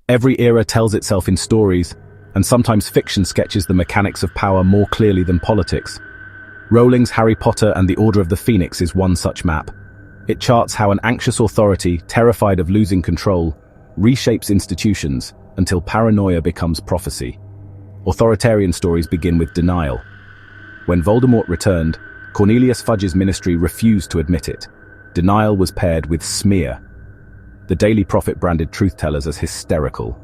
Every era tells itself in stories, and sometimes fiction sketches the mechanics of power more clearly than politics. Rowling's Harry Potter and the Order of the Phoenix is one such map. It charts how an anxious authority, terrified of losing control, reshapes institutions until paranoia becomes prophecy. Authoritarian stories begin with denial. When Voldemort returned, Cornelius Fudge's ministry refused to admit it. Denial was paired with smear. The Daily Prophet branded truth-tellers as hysterical,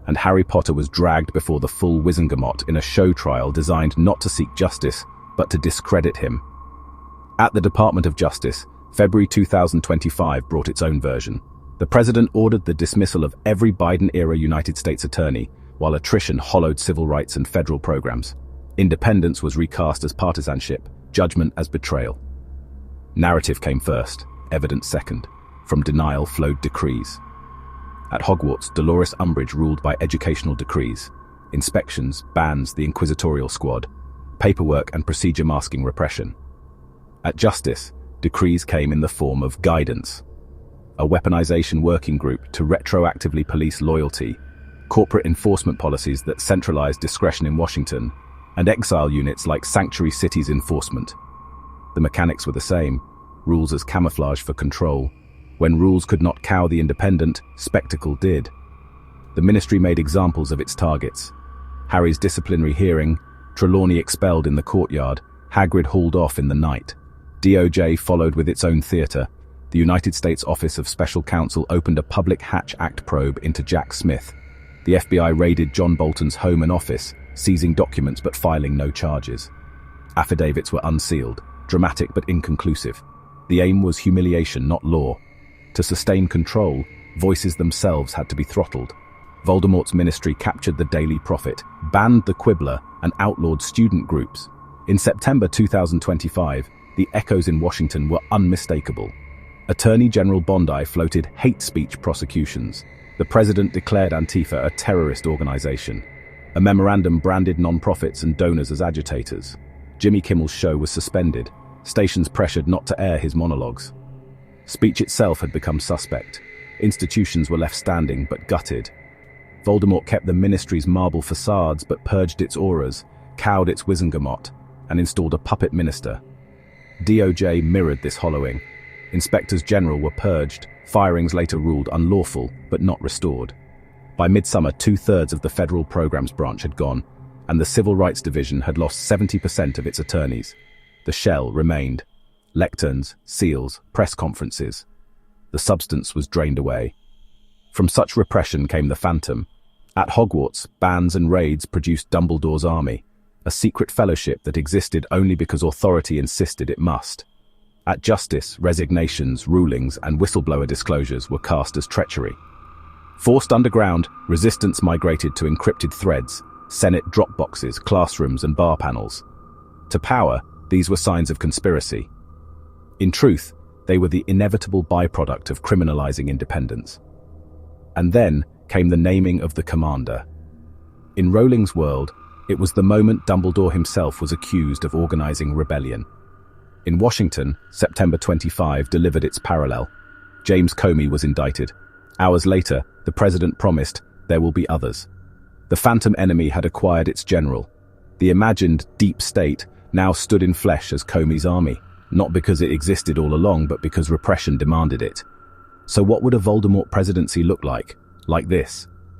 and Harry Potter was dragged before the full Wizengamot in a show trial designed not to seek justice, but to discredit him. At the Department of Justice, February 2025 brought its own version. The president ordered the dismissal of every Biden-era United States attorney, while attrition hollowed civil rights and federal programs. Independence was recast as partisanship, judgment as betrayal. Narrative came first, evidence second. From denial flowed decrees. At Hogwarts, Dolores Umbridge ruled by educational decrees. Inspections, bans, the inquisitorial squad. Paperwork and procedure masking repression. At Justice, decrees came in the form of guidance. A weaponization working group to retroactively police loyalty, corporate enforcement policies that centralized discretion in Washington, and exile units like Sanctuary Cities enforcement. The mechanics were the same, rules as camouflage for control. When rules could not cow the independent, spectacle did. The ministry made examples of its targets. Harry's disciplinary hearing, Trelawney expelled in the courtyard, Hagrid hauled off in the night. DOJ followed with its own theater. The United States Office of Special Counsel opened a public Hatch Act probe into Jack Smith. The FBI raided John Bolton's home and office, seizing documents but filing no charges. Affidavits were unsealed, dramatic but inconclusive. The aim was humiliation, not law. To sustain control, voices themselves had to be throttled. Voldemort's ministry captured the Daily Prophet, banned the Quibbler, and outlawed student groups. In September 2025, the echoes in Washington were unmistakable. Attorney General Bondi floated hate speech prosecutions. The president declared Antifa a terrorist organization. A memorandum branded nonprofits and donors as agitators. Jimmy Kimmel's show was suspended. Stations pressured not to air his monologues. Speech itself had become suspect. Institutions were left standing but gutted. Voldemort kept the ministry's marble facades but purged its auras, cowed its Wizengamot, and installed a puppet minister. DOJ mirrored this hollowing. Inspectors general were purged, firings later ruled unlawful but not restored. By midsummer, 2/3 of the federal programs branch had gone, and the Civil Rights Division had lost 70% of its attorneys. The shell remained. Lecterns, seals, press conferences. The substance was drained away. From such repression came the Phantom. At Hogwarts, bans and raids produced Dumbledore's army, a secret fellowship that existed only because authority insisted it must. At Justice, resignations, rulings, and whistleblower disclosures were cast as treachery. Forced underground, resistance migrated to encrypted threads, Senate drop boxes, classrooms, and bar panels. To power, these were signs of conspiracy. In truth, they were the inevitable byproduct of criminalizing independence. And then came the naming of the commander. In Rowling's world, it was the moment Dumbledore himself was accused of organizing rebellion. In Washington, September 25 delivered its parallel. James Comey was indicted. Hours later, the president promised there will be others. The phantom enemy had acquired its general. The imagined deep state now stood in flesh as Comey's army, not because it existed all along, but because repression demanded it. So what would a Voldemort presidency look like? Like this.